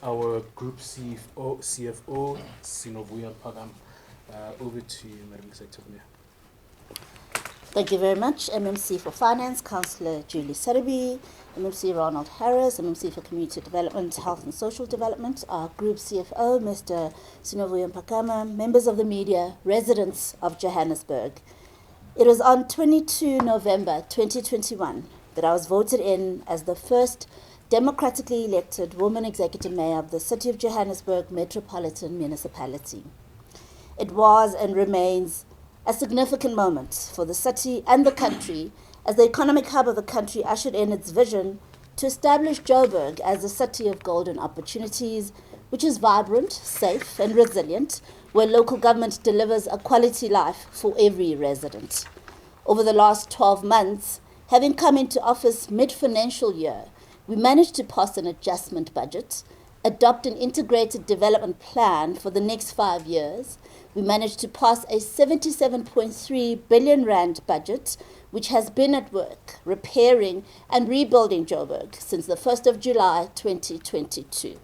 our Group CFO, Sinovuya Pagam. Over to you, Madam Executive Mayor. Thank you very much, MMC for Finance, Councillor Julie Suddaby, MMC Ronald Harris, MMC for Community Development, Health and Social Development, our Group CFO, Mr. Sinovuya Mpakama, members of the media, residents of Johannesburg. It was on 22 November 2021 that I was voted in as the first democratically elected woman executive mayor of the City of Johannesburg Metropolitan Municipality. It was and remains a significant moment for the city and the country as the economic hub of the country ushered in its vision to establish Joburg as a city of golden opportunities, which is vibrant, safe and resilient, where local government delivers a quality life for every resident. Over the last 12 months, having come into office mid-financial year, we managed to pass an adjustment budget, adopt an integrated development plan for the next 5 years. We managed to pass a 77.3 billion rand budget, which has been at work repairing and rebuilding Joburg since the 1st of July 2022.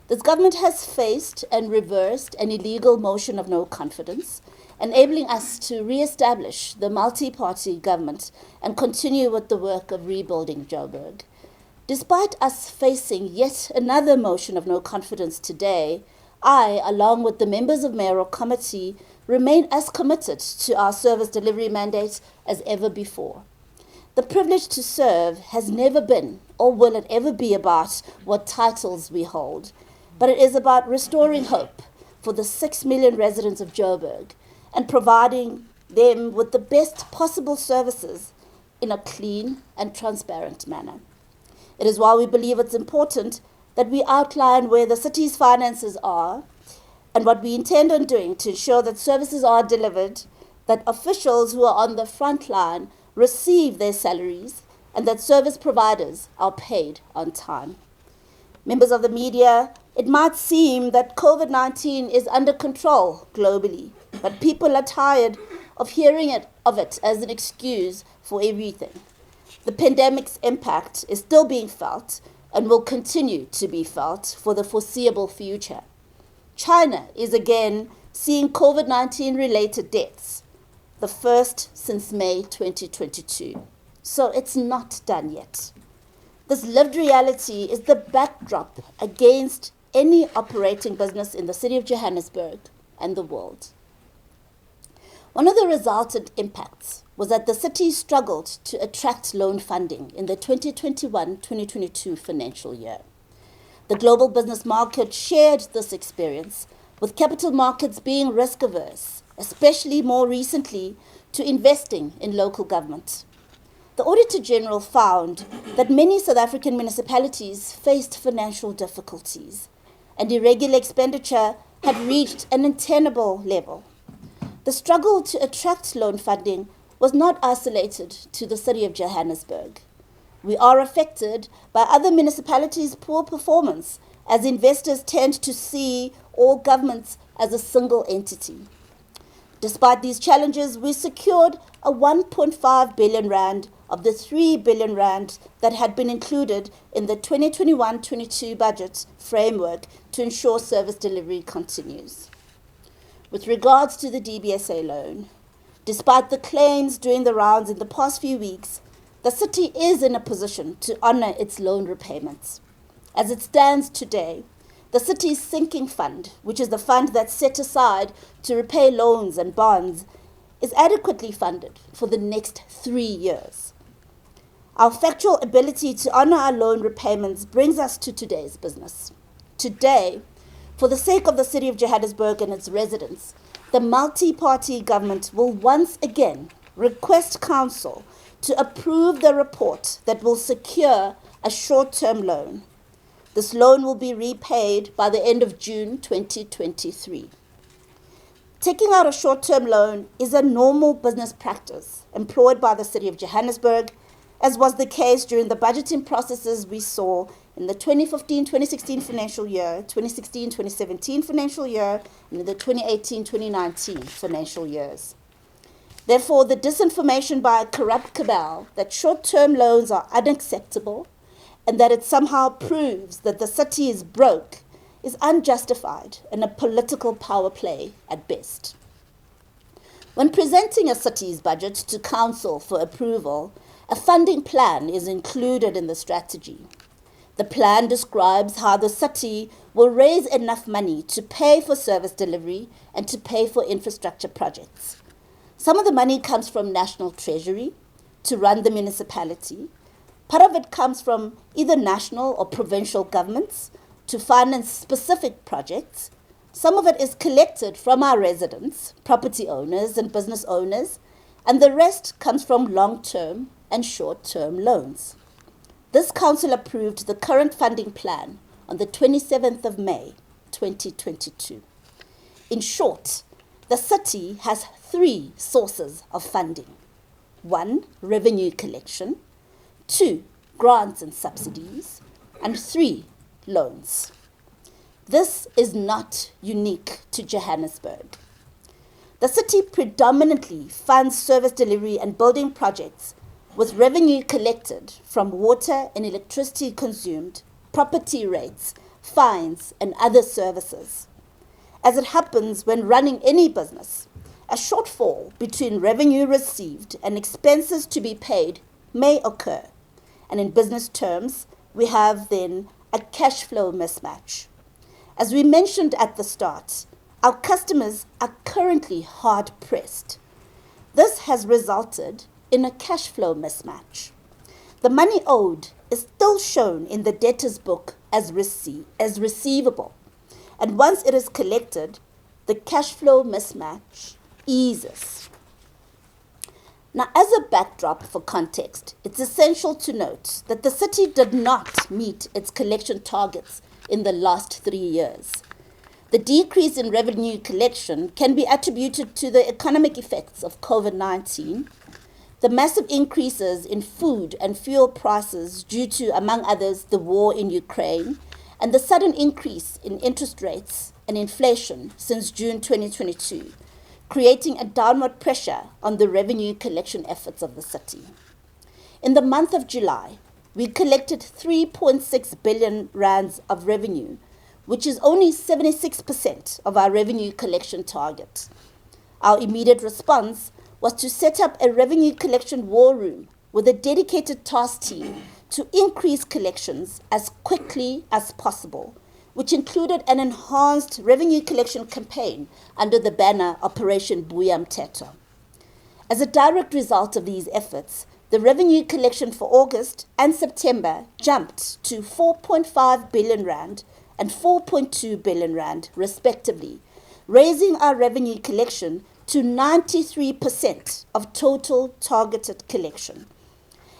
This government has faced and reversed an illegal motion of no confidence, enabling us to re-establish the multi-party government and continue with the work of rebuilding Joburg. Despite us facing yet another motion of no confidence today, I, along with the members of Mayoral Committee, remain as committed to our service delivery mandate as ever before. The privilege to serve has never been, or will it ever be, about what titles we hold, but it is about restoring hope for the 6 million residents of Joburg and providing them with the best possible services in a clean and transparent manner. It is why we believe it's important that we outline where the city's finances are and what we intend on doing to ensure that services are delivered, that officials who are on the front line receive their salaries, and that service providers are paid on time. Members of the media, it might seem that COVID-19 is under control globally, but people are tired of hearing of it as an excuse for everything. The pandemic's impact is still being felt and will continue to be felt for the foreseeable future. China is again seeing COVID-19 related deaths, the first since May 2022. So it's not done yet. This lived reality is the backdrop against any operating business in the city of Johannesburg and the world. One of the resultant impacts was that the city struggled to attract loan funding in the 2021-2022 financial year. The global business market shared this experience, with capital markets being risk-averse, especially more recently to investing in local government. The Auditor General found that many South African municipalities faced financial difficulties, and irregular expenditure had reached an untenable level. The struggle to attract loan funding was not isolated to the city of Johannesburg. We are affected by other municipalities' poor performance, as investors tend to see all governments as a single entity. Despite these challenges, we secured a 1.5 billion rand of the 3 billion rand that had been included in the 2021-22 budget framework to ensure service delivery continues. With regards to the DBSA loan, despite the claims doing the rounds in the past few weeks, the city is in a position to honor its loan repayments. As it stands today, the city's sinking fund, which is the fund that's set aside to repay loans and bonds, is adequately funded for the next 3 years. Our factual ability to honor our loan repayments brings us to today's business. Today, for the sake of the city of Johannesburg and its residents, the multi-party government will once again request council to approve the report that will secure a short-term loan. This loan will be repaid by the end of June 2023. Taking out a short-term loan is a normal business practice employed by the city of Johannesburg, as was the case during the budgeting processes we saw in the 2015-2016 financial year, 2016-2017 financial year, and in the 2018-2019 financial years. Therefore, the disinformation by a corrupt cabal that short-term loans are unacceptable and that it somehow proves that the city is broke is unjustified and a political power play at best. When presenting a city's budget to council for approval, a funding plan is included in the strategy. The plan describes how the city will raise enough money to pay for service delivery and to pay for infrastructure projects. Some of the money comes from National Treasury to run the municipality. Part of it comes from either national or provincial governments to finance specific projects. Some of it is collected from our residents, property owners and business owners, and the rest comes from long-term and short-term loans. This council approved the current funding plan on the 27th of May, 2022. In short, the city has 3 sources of funding. 1, revenue collection. 2, grants and subsidies. And 3, loans. This is not unique to Johannesburg. The city predominantly funds service delivery and building projects with revenue collected from water and electricity consumed, property rates, fines, and other services. As it happens when running any business, a shortfall between revenue received and expenses to be paid may occur. And in business terms, we have then a cash flow mismatch. As we mentioned at the start, our customers are currently hard pressed. This has resulted in a cash flow mismatch. The money owed is still shown in the debtor's book as receivable, and once it is collected, the cash flow mismatch eases. Now, as a backdrop for context, it's essential to note that the city did not meet its collection targets in the last 3 years. The decrease in revenue collection can be attributed to the economic effects of COVID-19, the massive increases in food and fuel prices due to, among others, the war in Ukraine, and the sudden increase in interest rates and inflation since June 2022, creating a downward pressure on the revenue collection efforts of the city. In the month of July, we collected 3.6 billion rands of revenue, which is only 76% of our revenue collection target. Our immediate response was to set up a revenue collection war room with a dedicated task team to increase collections as quickly as possible, which included an enhanced revenue collection campaign under the banner Operation Buya Mthetho. As a direct result of these efforts, the revenue collection for August and September jumped to 4.5 billion rand and 4.2 billion rand, respectively, raising our revenue collection to 93% of total targeted collection.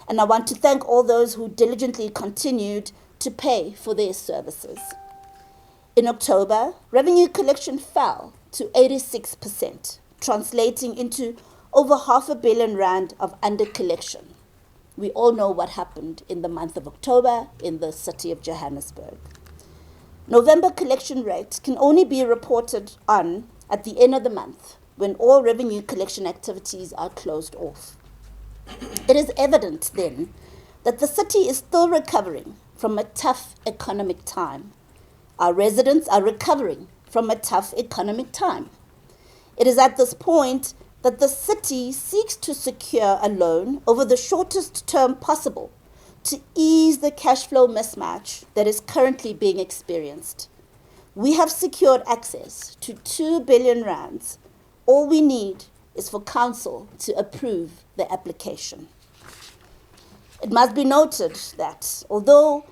And I want to thank all those who diligently continued to pay for their services. In October, revenue collection fell to 86%, translating into over 500 million rand of under collection. We all know what happened in the month of October in the city of Johannesburg. November collection rate can only be reported on at the end of the month when all revenue collection activities are closed off. It is evident then that the city is still recovering from a tough economic time. Our residents are recovering from a tough economic time. It is at this point that the city seeks to secure a loan over the shortest term possible to ease the cash flow mismatch that is currently being experienced. We have secured access to 2 billion rands. All we need is for council to approve the application. It must be noted that although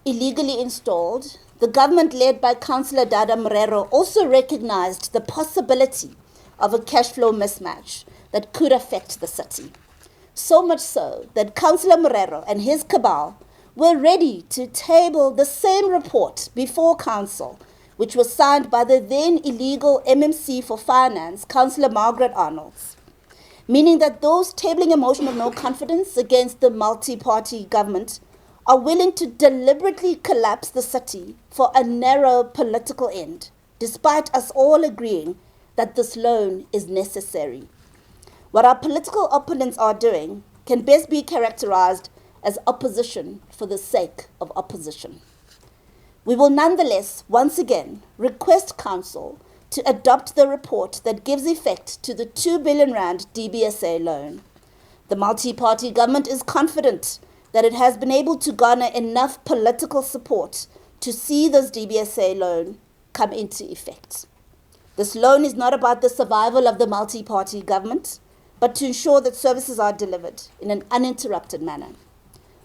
illegally installed, the government led by Councillor Dada Morero also recognized the possibility of a cash flow mismatch that could affect the city. So much so that Councillor Morero and his cabal were ready to table the same report before council, which was signed by the then illegal MMC for Finance, Councillor Margaret Arnolds, meaning that those tabling a motion of no confidence against the multi-party government are willing to deliberately collapse the city for a narrow political end, despite us all agreeing that this loan is necessary. What our political opponents are doing can best be characterized as opposition for the sake of opposition. We will nonetheless, once again, request Council to adopt the report that gives effect to the 2 billion rand DBSA loan. The multi-party government is confident that it has been able to garner enough political support to see this DBSA loan come into effect. This loan is not about the survival of the multi-party government, but to ensure that services are delivered in an uninterrupted manner.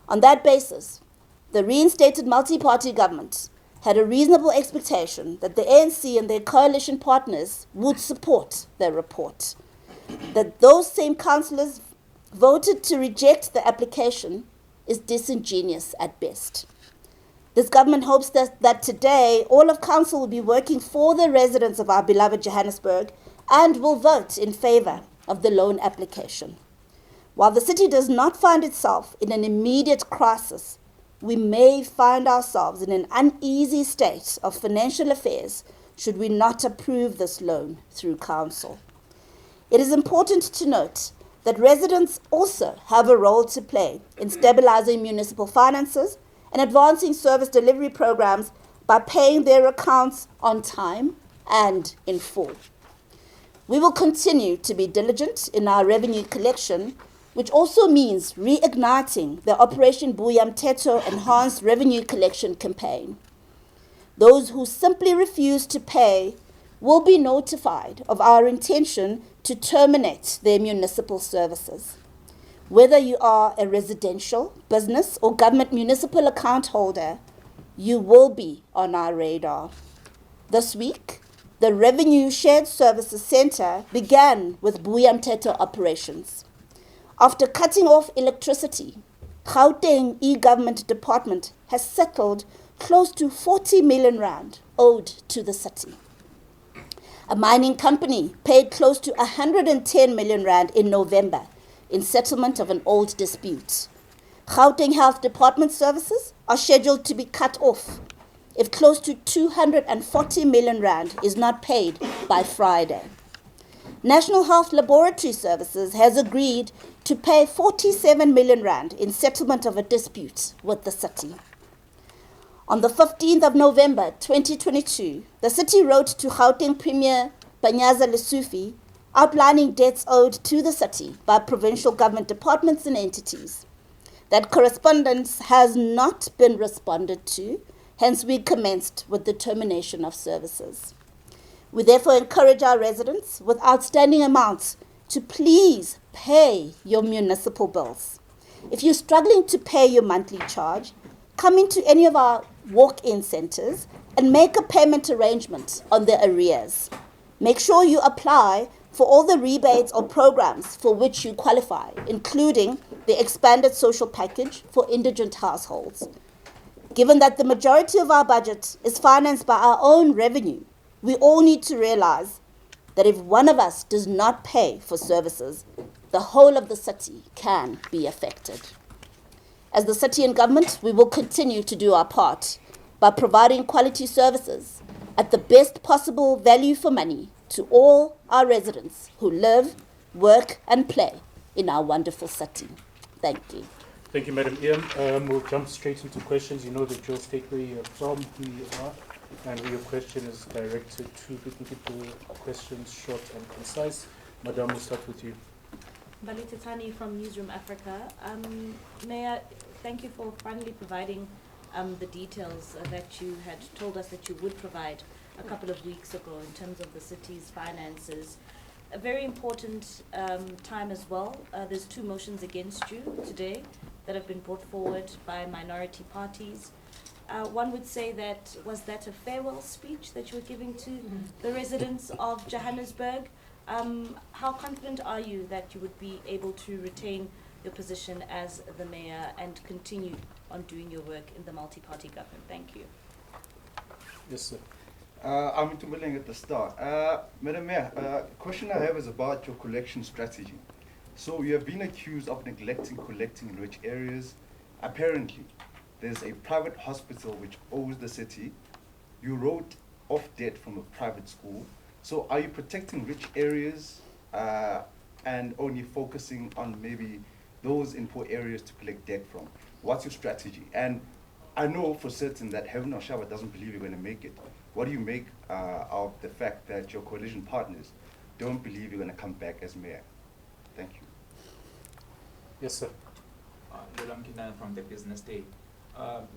On that basis, the reinstated multi-party government had a reasonable expectation that the ANC and their coalition partners would support their report. That those same councillors voted to reject the application is disingenuous at best. This government hopes that today all of council will be working for the residents of our beloved Johannesburg and will vote in favour of the loan application. While the city does not find itself in an immediate crisis, we may find ourselves in an uneasy state of financial affairs should we not approve this loan through council. It is important to note that residents also have a role to play in stabilising municipal finances and advancing service delivery programs by paying their accounts on time and in full. We will continue to be diligent in our revenue collection, which also means reigniting the Operation Buya Mthetho Enhanced Revenue Collection campaign. Those who simply refuse to pay will be notified of our intention to terminate their municipal services. Whether you are a residential, business, or government municipal account holder, you will be on our radar. This week, the Revenue Shared Services Centre began with Buya Mthetho operations. After cutting off electricity, Gauteng e-Government Department has settled close to 40 million rand owed to the city. A mining company paid close to 110 million rand in November in settlement of an old dispute. Gauteng Health Department services are scheduled to be cut off if close to 240 million rand is not paid by Friday. National Health Laboratory Services has agreed to pay 47 million rand in settlement of a dispute with the city. On the 15th of November 2022, the city wrote to Gauteng Premier Panyaza Lesufi outlining debts owed to the city by provincial government departments and entities. That correspondence has not been responded to, hence we commenced with the termination of services. We therefore encourage our residents with outstanding amounts to please pay your municipal bills. If you're struggling to pay your monthly charge, come into any of our walk-in centres and make a payment arrangement on the arrears. Make sure you apply for all the rebates or programs for which you qualify, including the expanded social package for indigent households. Given that the majority of our budget is financed by our own revenue, we all need to realize that if one of us does not pay for services, the whole of the city can be affected. As the city and government, we will continue to do our part by providing quality services at the best possible value for money to all our residents who live, work and play in our wonderful city. Thank you. Thank you, Madam Ian. We'll jump straight into questions. You know that you'll state where you're from, who you are, and your question is directed to people. Questions short and concise. Madam, we'll start with you. Balita Tani from Newsroom Africa. Mayor, thank you for finally providing the details that you had told us that you would provide a couple of weeks ago in terms of the city's finances. A very important time as well. There's 2 motions against you today that have been brought forward by minority parties. One would say that, was that a farewell speech that you were giving to the residents of Johannesburg? How confident are you that you would be able to retain your position as the mayor and continue on doing your work in the multi-party government? Thank you. Yes, sir. I'm Tumbeling at the start. Madam Mayor, question I have is about your collection strategy. So you have been accused of neglecting collecting in rich areas. Apparently, there's a private hospital which owes the city. You wrote off debt from a private school. So are you protecting rich areas and only focusing on maybe those in poor areas to collect debt from? What's your strategy? And I know for certain that Heaven or Shaba doesn't believe you're going to make it. What do you make of the fact that your coalition partners don't believe you're going to come back as mayor? Thank you. Yes, sir. Lulam Kinan from the Business Day.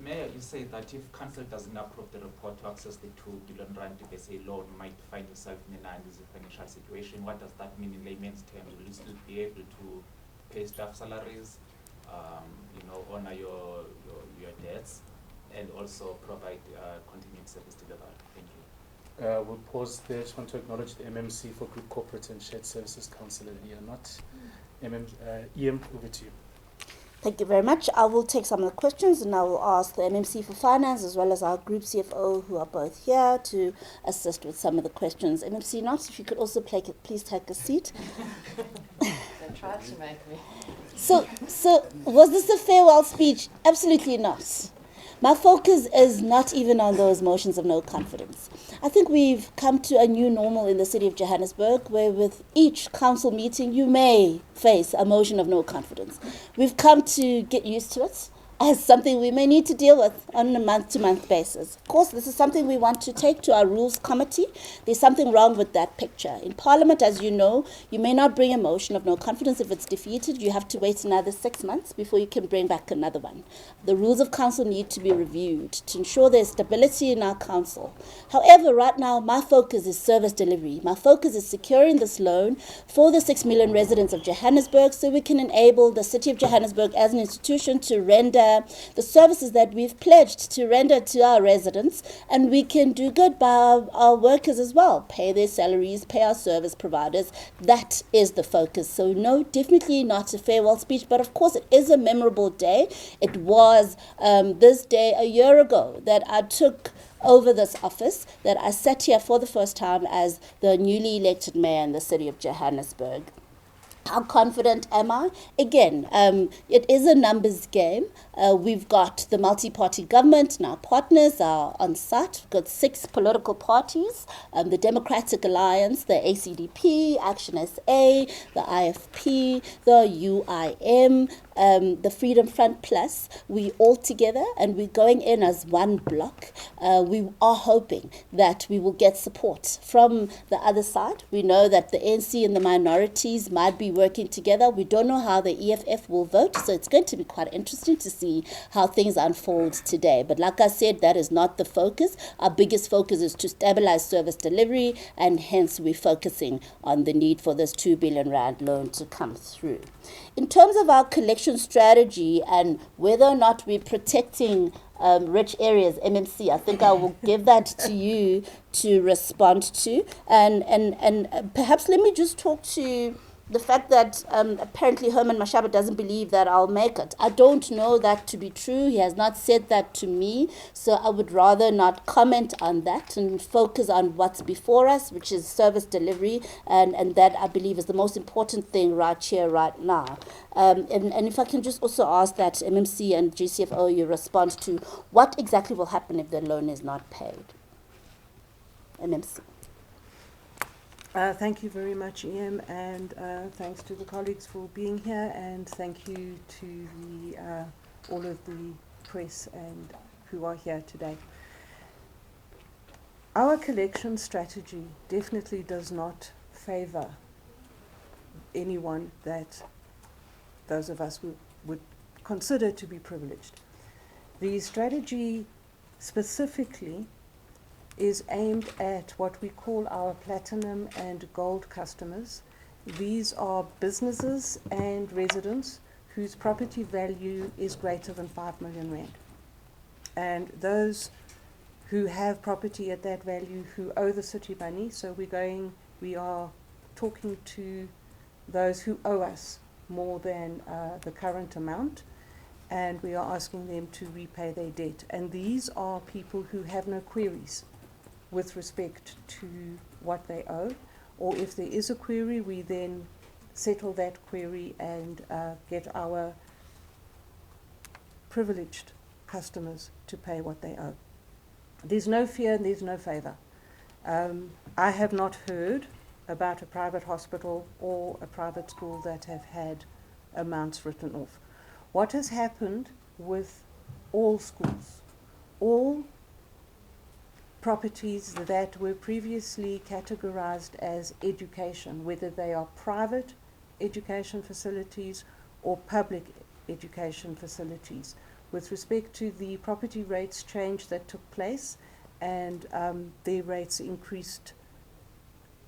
Mayor, you say that if council doesn't approve the report to access the 2 billion rand DBSA loan, might find yourself in an uneasy financial situation. What does that mean in layman's terms? Will you still be able to pay staff salaries, honor your debts, and also provide continuing service to the bar? Thank you. We'll pause there. Just want to acknowledge the MMC for Group Corporate and Shared Services Councillor here, not EM, over to you. Thank you very much. I will take some of the questions and I will ask the MMC for Finance as well as our Group CFO, who are both here, to assist with some of the questions. MMC Knox, if you could also please take a seat. They tried to make me. So was this a farewell speech? Absolutely not. My focus is not even on those motions of no confidence. I think we've come to a new normal in the city of Johannesburg, where with each council meeting you may face a motion of no confidence. We've come to get used to it as something we may need to deal with on a month-to-month basis. Of course, this is something we want to take to our Rules Committee. There's something wrong with that picture. In Parliament, as you know, you may not bring a motion of no confidence if it's defeated. You have to wait another 6 months before you can bring back another one. The rules of council need to be reviewed to ensure there's stability in our council. However, right now, my focus is service delivery. My focus is securing this loan for the 6 million residents of Johannesburg so we can enable the city of Johannesburg as an institution to render the services that we've pledged to render to our residents, and we can do good by our workers as well, pay their salaries, pay our service providers. That is the focus. So no, definitely not a farewell speech, but of course it is a memorable day. It was this day a year ago that I took over this office, that I sat here for the first time as the newly elected mayor in the city of Johannesburg. How confident am I? Again, it is a numbers game. We've got the multi-party government, and our partners are on site. We've got 6 political parties, the Democratic Alliance, the ACDP, Action SA, the IFP, the UIM, the Freedom Front Plus. We all together, and we're going in as one block. We are hoping that we will get support from the other side. We know that the ANC and the minorities might be working together. We don't know how the EFF will vote, so it's going to be quite interesting to see how things unfold today. But like I said, that is not the focus. Our biggest focus is to stabilize service delivery, and hence we're focusing on the need for this 2 billion rand loan to come through. In terms of our collection strategy and whether or not we're protecting rich areas, MMC, I think I will give that to you to respond to. And perhaps let me just talk to the fact that apparently Herman Mashaba doesn't believe that I'll make it. I don't know that to be true. He has not said that to me. So I would rather not comment on that and focus on what's before us, which is service delivery. And that, I believe, is the most important thing right here, right now. And if I can just also ask that MMC and GCFO, you respond to what exactly will happen if the loan is not paid. MMC. Thank you very much, EM, and thanks to the colleagues for being here, and thank you to all of the press and who are here today. Our collection strategy definitely does not favour anyone that those of us would consider to be privileged. The strategy specifically is aimed at what we call our platinum and gold customers. These are businesses and residents whose property value is greater than 5 million rand. And those who have property at that value who owe the city money, so we are talking to those who owe us more than the current amount, and we are asking them to repay their debt. And these are people who have no queries with respect to what they owe, or if there is a query, we then settle that query and get our privileged customers to pay what they owe. There's no fear and there's no favour. I have not heard about a private hospital or a private school that have had amounts written off. What has happened with all schools all properties that were previously categorized as education, whether they are private education facilities or public education facilities. With respect to the property rates change that took place, and their rates increased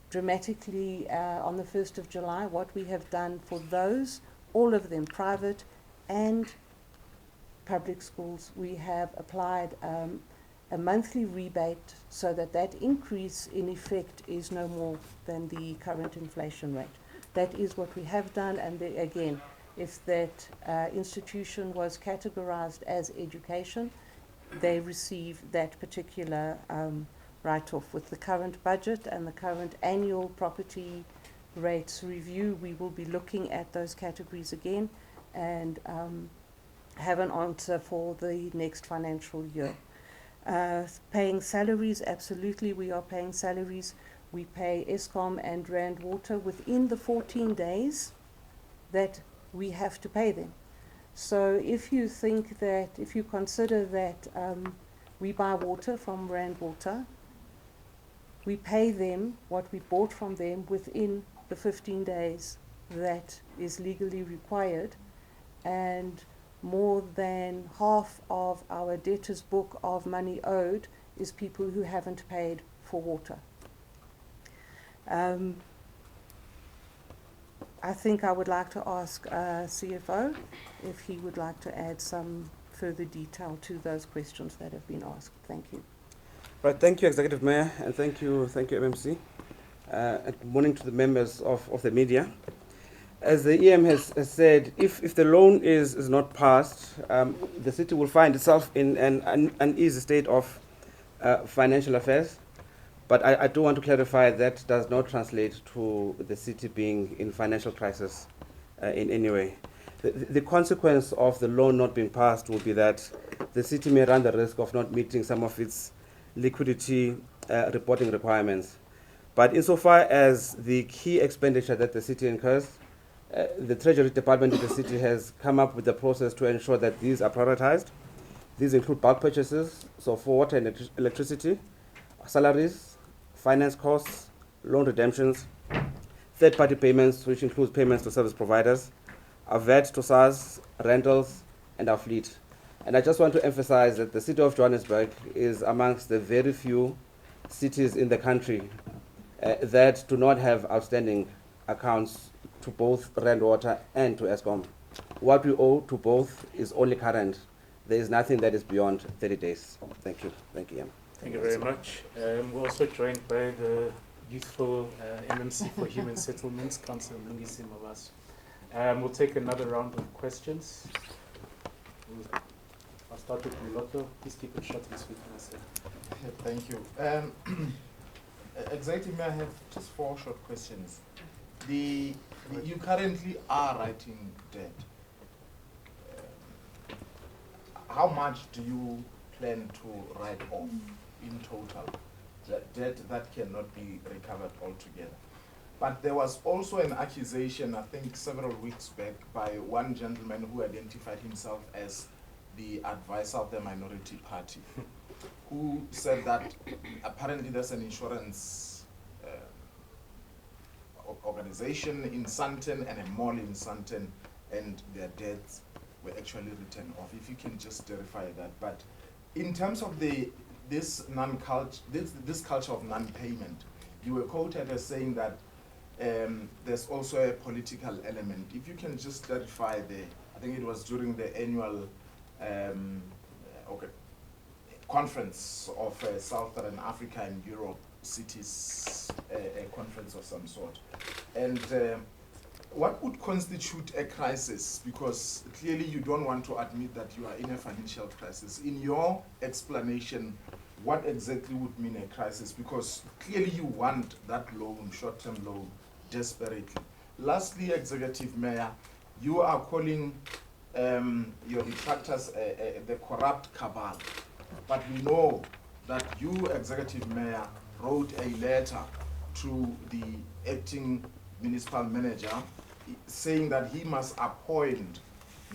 dramatically on the 1st of July, what we have done for those, all of them, private and public schools, we have applied a monthly rebate so that that increase in effect is no more than the current inflation rate. That is what we have done, and again, if that institution was categorized as education, they receive that particular write-off. With the current budget and the current annual property rates review, we will be looking at those categories again and have an answer for the next financial year. Paying salaries, absolutely, we are paying salaries. We pay Eskom and Rand Water within the 14 days that we have to pay them. So if you think that, if you consider that we buy water from Rand Water, we pay them what we bought from them within the 15 days that is legally required, and more than half of our debtors book of money owed is people who haven't paid for water. I think I would like to ask CFO if he would like to add some further detail to those questions that have been asked. Thank you. Right, thank you, Executive Mayor, and thank you, MMC. And good morning to the members of the media. As the EM has said, if the loan is not passed, the city will find itself in an uneasy state of financial affairs. But I do want to clarify that does not translate to the city being in financial crisis in any way. The consequence of the loan not being passed will be that the city may run the risk of not meeting some of its liquidity reporting requirements. But insofar as the key expenditure that the city incurs, the Treasury Department of the city has come up with a process to ensure that these are prioritized. These include bulk purchases, so for water and electricity, salaries, finance costs, loan redemptions, third-party payments, which includes payments to service providers, our VAT to SARS, rentals, and our fleet. And I just want to emphasize that the city of Johannesburg is amongst the very few cities in the country that do not have outstanding accounts to both Rand Water and to Eskom. What we owe to both is only current. There is nothing that is beyond 30 days. Thank you. Thank you, Ian. Thank you very much. We're also joined by the youthful MMC for Human Settlements, Councillor Mlungisi Mabaso. We'll take another round of questions. I'll start with Miloto. Please keep it short and sweet. Thank you. Executive Mayor, I have just 4 short questions. You currently are writing debt. How much do you plan to write off in total? Debt that cannot be recovered altogether. But there was also an accusation, I think several weeks back, by one gentleman who identified himself as the advisor of the minority party, who said that apparently there's an insurance organization in Sandton and a mall in Sandton, and their debts were actually written off. If you can just verify that. But in terms of this culture of non-payment, you were quoted as saying that there's also a political element. If you can just clarify I think it was during the annual conference of Southern Africa and Europe cities, a conference of some sort. And what would constitute a crisis? Because clearly you don't want to admit that you are in a financial crisis. In your explanation, what exactly would mean a crisis? Because clearly you want that loan, short-term loan, desperately. Lastly, Executive Mayor, you are calling your detractors the corrupt cabal. But we know that you, Executive Mayor, wrote a letter to the acting municipal manager saying that he must appoint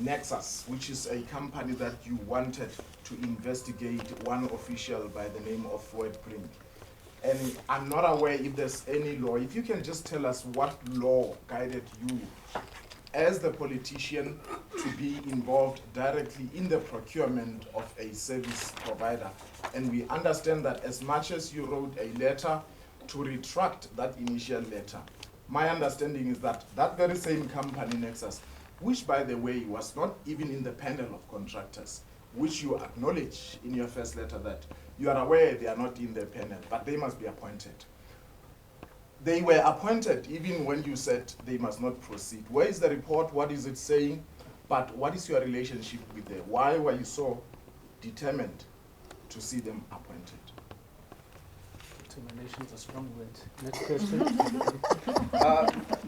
Nexus, which is a company that you wanted to investigate one official by the name of Webprint. And I'm not aware if there's any law. If you can just tell us what law guided you as the politician to be involved directly in the procurement of a service provider. And we understand that as much as you wrote a letter to retract that initial letter, my understanding is that that very same company, Nexus, which by the way was not even in the panel of contractors, which you acknowledge in your first letter that you are aware they are not in the panel, but they must be appointed. They were appointed even when you said they must not proceed. Where is the report? What is it saying? But what is your relationship with them? Why were you so determined to see them appointed? Determination is a strong word. Next question.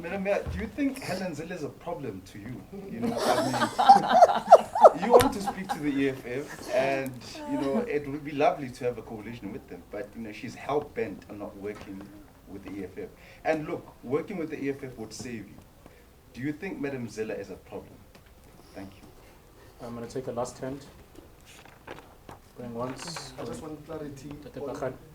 Madam Mayor, do you think Helen Zille is a problem to you? You know, I mean, you want to speak to the EFF, and you know it would be lovely to have a coalition with them, but you know she's hell bent on not working with the EFF. And look, working with the EFF would save you. Do you think Madam Zille is a problem? Thank you. I'm going to take a last hand. Going once. I just want clarity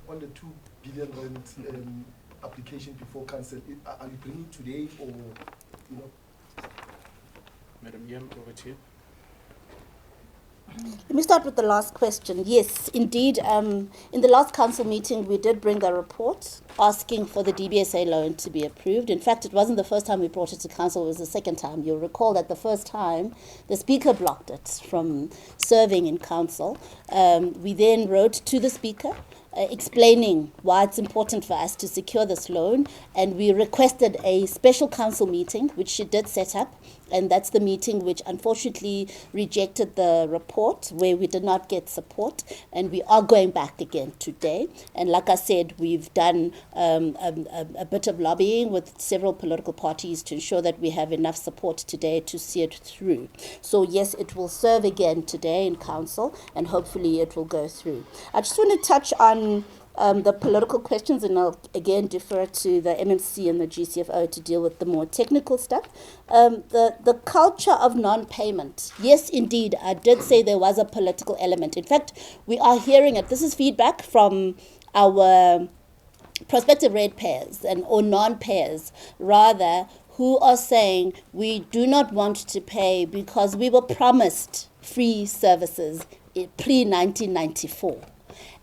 on the 2 billion rand application before council. Are you bringing it today or, you know? Madam Yam, over to you. Let me start with the last question. Yes, indeed. In the last council meeting, we did bring a report asking for the DBSA loan to be approved. In fact, it wasn't the first time we brought it to council, it was the second time. You'll recall that the first time, the speaker blocked it from serving in council. We then wrote to the speaker explaining why it's important for us to secure this loan, and we requested a special council meeting, which she did set up, and that's the meeting which unfortunately rejected the report, where we did not get support, and we are going back again today. And like I said, we've done a bit of lobbying with several political parties to ensure that we have enough support today to see it through. So yes, it will serve again today in council, and hopefully it will go through. I just want to touch on the political questions, and I'll again defer to the MMC and the GCFO to deal with the more technical stuff. The culture of non-payment. Yes, indeed, I did say there was a political element. In fact, we are hearing it. This is feedback from our prospective ratepayers or non-payers, rather, who are saying we do not want to pay because we were promised free services pre-1994.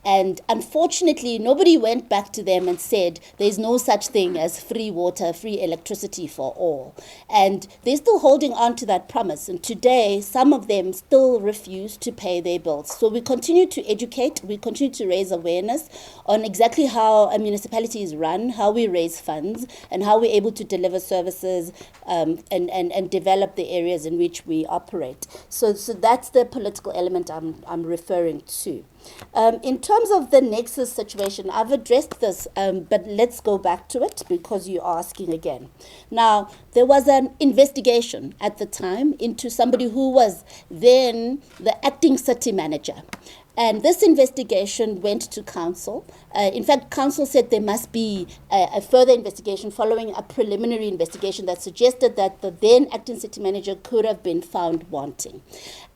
And unfortunately, nobody went back to them and said there's no such thing as free water, free electricity for all. And they're still holding on to that promise. And today, some of them still refuse to pay their bills. So we continue to educate, we continue to raise awareness on exactly how a municipality is run, how we raise funds, and how we're able to deliver services and develop the areas in which we operate. So that's the political element I'm referring to. In terms of the Nexus situation, I've addressed this, but let's go back to it because you're asking again. Now, there was an investigation at the time into somebody who was then the acting city manager. And this investigation went to council. In fact, council said there must be a further investigation following a preliminary investigation that suggested that the then acting city manager could have been found wanting.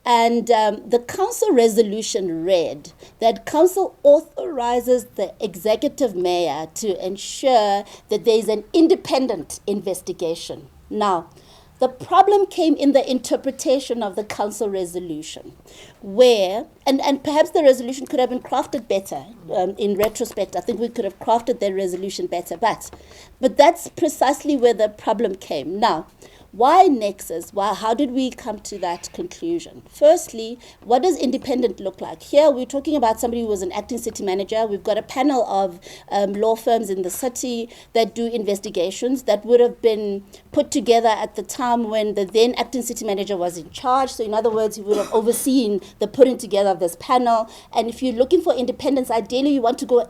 And the council resolution read that council authorizes the executive mayor to ensure that there is an independent investigation. Now, the problem came in the interpretation of the council resolution, where, and perhaps the resolution could have been crafted better. In retrospect, I think we could have crafted the resolution better, but that's precisely where the problem came. Now, why Nexus? How did we come to that conclusion? Firstly, what does independent look like? Here we're talking about somebody who was an acting city manager. We've got a panel of law firms in the city that do investigations that would have been put together at the time when the then acting city manager was in charge. So in other words, he would have overseen the putting together of this panel. And if you're looking for independence, ideally you want to go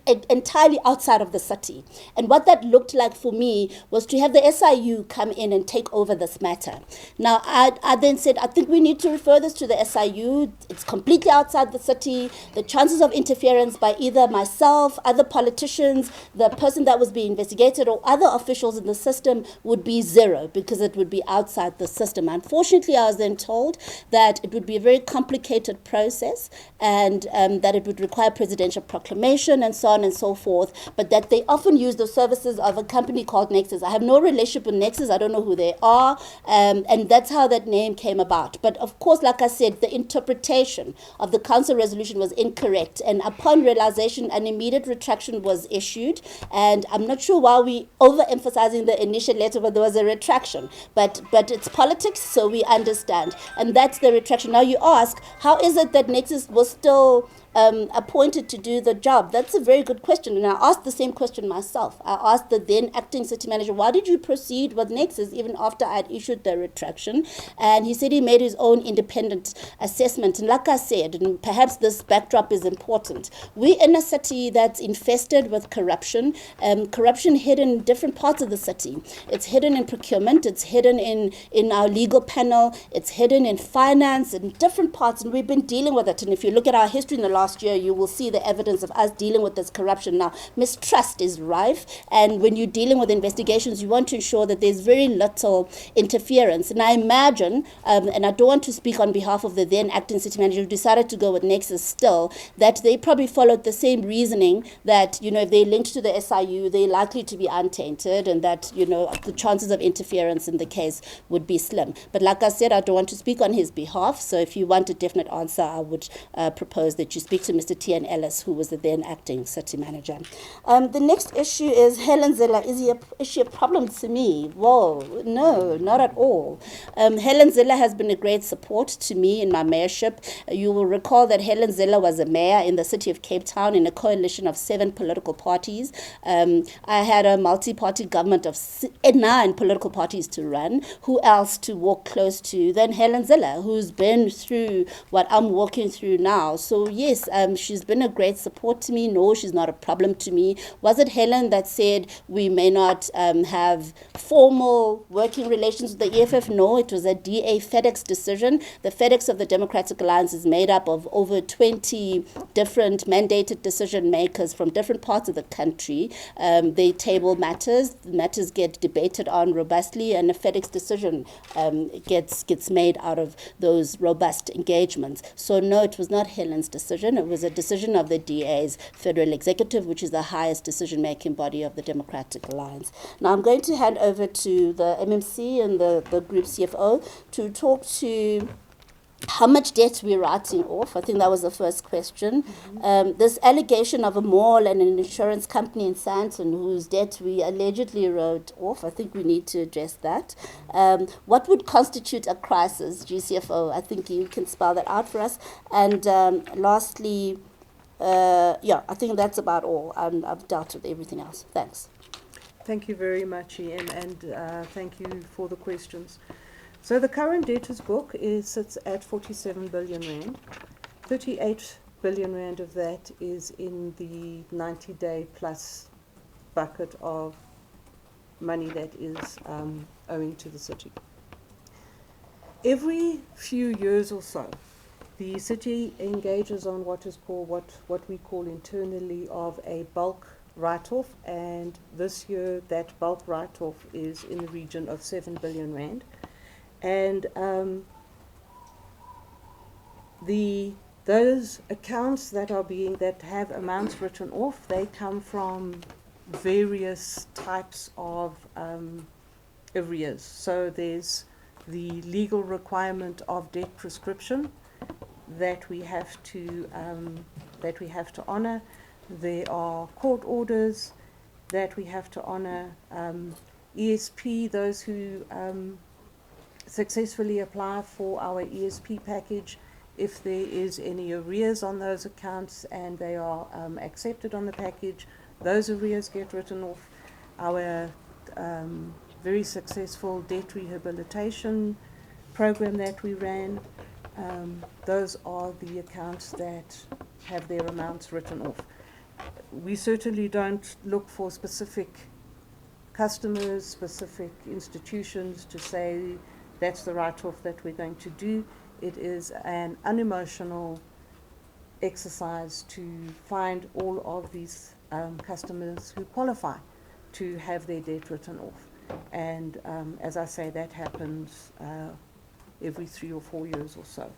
entirely outside of the city. And what that looked like for me was to have the SIU come in and take over this matter. Now, I then said, I think we need to refer this to the SIU. It's completely outside the city. The chances of interference by either myself, other politicians, the person that was being investigated, or other officials in the system would be zero, because it would be outside the system. Unfortunately, I was then told that it would be a very complicated process, and that it would require presidential proclamation and so on and so forth, but that they often use the services of a company called Nexus. I have no relationship with Nexus. I don't know who they are, and that's how that name came about. But of course, like I said, the interpretation of the council resolution was incorrect, and upon realization, an immediate retraction was issued. And I'm not sure why we overemphasizing the initial letter, but there was a retraction. But it's politics, so we understand, and that's the retraction. Now you ask, how is it that Nexus was still appointed to do the job? That's a very good question, and I asked the same question myself. I asked the then acting city manager, why did you proceed with Nexus even after I had issued the retraction? And he said he made his own independent assessment. And like I said, and perhaps this backdrop is important, we're in a city that's infested with corruption, corruption hidden in different parts of the city. It's hidden in procurement, it's hidden in our legal panel, it's hidden in finance, in different parts, and we've been dealing with it. And if you look at our history in the last year, you will see the evidence of us dealing with this corruption. Now, mistrust is rife, and when you're dealing with investigations, you want to ensure that there's very little interference. And I imagine, and I don't want to speak on behalf of the then acting city manager who decided to go with Nexus still, that they probably followed the same reasoning that, if they're linked to the SIU, they're likely to be untainted, and that, the chances of interference in the case would be slim. But like I said, I don't want to speak on his behalf, so if you want a definite answer, I would propose that you speak to Mr. T.N. Ellis, who was the then acting city manager. The next issue is Helen Zille. Is she a problem to me? Whoa, no, not at all. Helen Zille has been a great support to me in my mayorship. You will recall that Helen Zille was a mayor in the city of Cape Town in a coalition of 7 political parties. I had a multi-party government of 9 political parties to run. Who else to walk close to than Helen Zille, who's been through what I'm walking through now? So yes, she's been a great support to me. No, she's not a problem to me. Was it Helen that said we may not have formal working relations with the EFF? No, it was a DA FedEx decision. The FedEx of the Democratic Alliance is made up of over 20 different mandated decision makers from different parts of the country. They table matters get debated on robustly, and a FedEx decision gets made out of those robust engagements. So no, it was not Helen's decision. It was a decision of the DA's Federal Executive, which is the highest decision-making body of the Democratic Alliance. Now I'm going to hand over to the MMC and the group CFO to talk to how much debt we're writing off. I think that was the first question. This allegation of a mall and an insurance company in Sandton whose debt we allegedly wrote off, I think we need to address that. What would constitute a crisis, GCFO? I think you can spell that out for us. And lastly, I think that's about all. I've dealt with everything else. Thanks. Thank you very much, Ian, and thank you for the questions. So the current debtors book sits at 47 billion rand. 38 billion rand of that is in the 90-day plus bucket of money that is owing to the city. Every few years or so, the city engages on what is called what we call internally of a bulk write-off, and this year that bulk write-off is in the region of 7 billion rand. And those accounts that have amounts written off, they come from various types of arrears. So there's the legal requirement of debt prescription that we have to honor. There are court orders that we have to honor. ESP, those who successfully apply for our ESP package, if there is any arrears on those accounts and they are accepted on the package, those arrears get written off. Our very successful debt rehabilitation program that we ran, those are the accounts that have their amounts written off. we certainly don't look for specific customers, specific institutions to say that's the write-off that we're going to do. It is an unemotional exercise to find all of these customers who qualify to have their debt written off. And as I say, that happens every 3 or 4 years or so.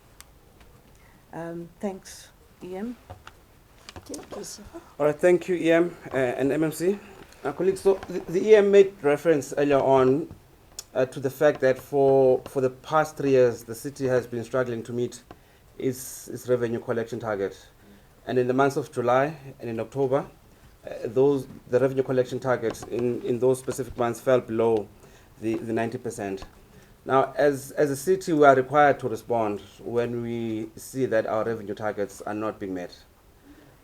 Thanks, EM. Okay, please. All right, thank you, EM and MMC. Colleagues, so the EM made reference earlier on to the fact that for the past 3 years, the city has been struggling to meet its revenue collection target. And in the months of July and in October, the revenue collection targets in those specific months fell below the 90%. Now, as a city, we are required to respond when we see that our revenue targets are not being met.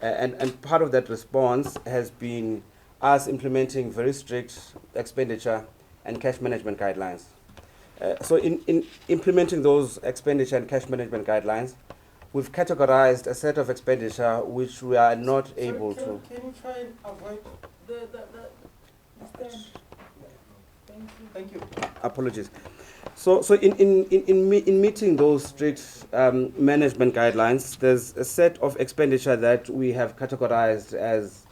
And part of that response has been us implementing very strict expenditure and cash management guidelines. So in implementing those expenditure and cash management guidelines, we've categorized a set of expenditure which we are not able to. Can you try and avoid the stand? Thank you. Apologies. So in meeting those strict management guidelines, there's a set of expenditure that we have categorized as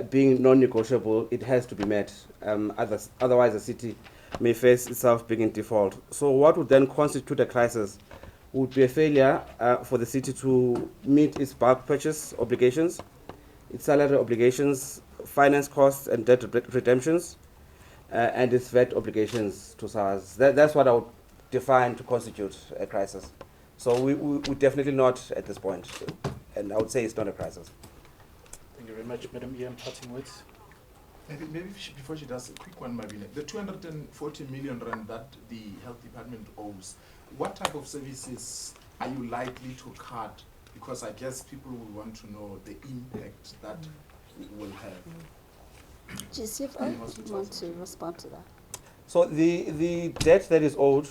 being non-negotiable. It has to be met. Otherwise, the city may face itself being in default. So what would then constitute a crisis would be a failure for the city to meet its bulk purchase obligations, its salary obligations, finance costs and debt redemptions, and its VAT obligations to SARS. That's what I would define to constitute a crisis. So we definitely not at this point, and I would say it's not a crisis. Thank you very much, Madam EM. Parting words. Maybe before she does, a quick one, Mabine. The 240 million rand that the health department owes, what type of services are you likely to cut? Because I guess people will want to know the impact that will have. GCFO, you want to respond to that? So the debt that is owed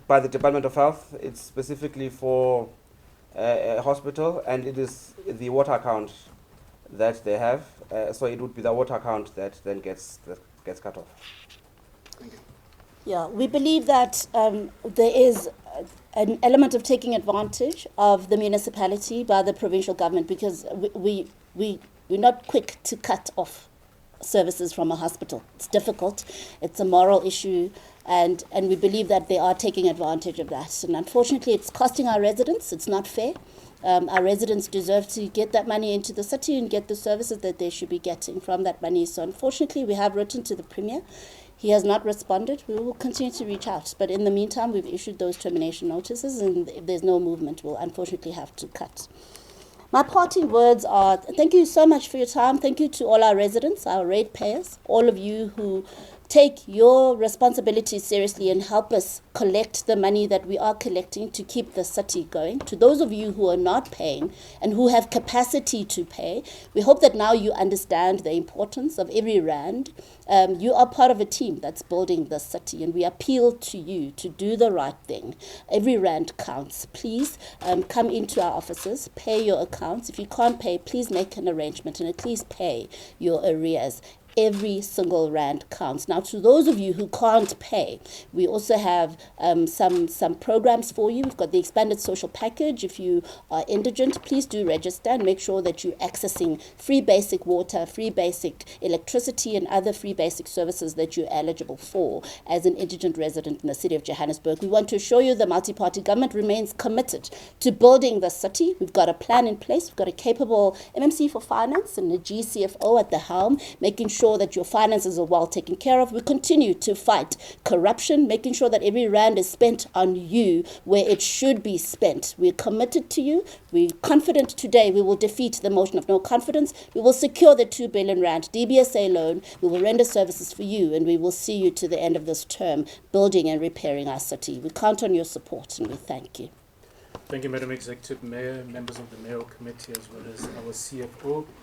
by the Department of Health, it's specifically for a hospital, and it is the water account that they have. So it would be the water account that then gets cut off. Thank you. Yeah, we believe that there is an element of taking advantage of the municipality by the provincial government, because we're not quick to cut off services from a hospital. It's difficult. It's a moral issue, and we believe that they are taking advantage of that. And unfortunately, it's costing our residents. It's not fair. Our residents deserve to get that money into the city and get the services that they should be getting from that money. So unfortunately, we have written to the Premier. He has not responded. We will continue to reach out. But in the meantime, we've issued those termination notices, and if there's no movement, we'll unfortunately have to cut. My parting words are, thank you so much for your time. Thank you to all our residents, our ratepayers, all of you who take your responsibilities seriously and help us collect the money that we are collecting to keep the city going. To those of you who are not paying and who have capacity to pay, we hope that now you understand the importance of every rand. You are part of a team that's building the city, and we appeal to you to do the right thing. Every rand counts. Please come into our offices, pay your accounts. If you can't pay, please make an arrangement and at least pay your arrears. Every single rand counts. Now, to those of you who can't pay, we also have some programs for you. We've got the expanded social package. If you are indigent, please do register and make sure that you're accessing free basic water, free basic electricity, and other free basic services that you're eligible for as an indigent resident in the city of Johannesburg. We want to assure you the multi-party government remains committed to building the city. We've got a plan in place. We've got a capable MMC for finance and a GCFO at the helm, making sure that your finances are well taken care of. We continue to fight corruption, making sure that every rand is spent on you where it should be spent. We're committed to you. We're confident today we will defeat the motion of no confidence. We will secure the 2 billion rand DBSA loan. We will render services for you, and we will see you to the end of this term building and repairing our city. We count on your support, and we thank you. Thank you, Madam Executive Mayor, members of the Mayoral Committee, as well as our CFO.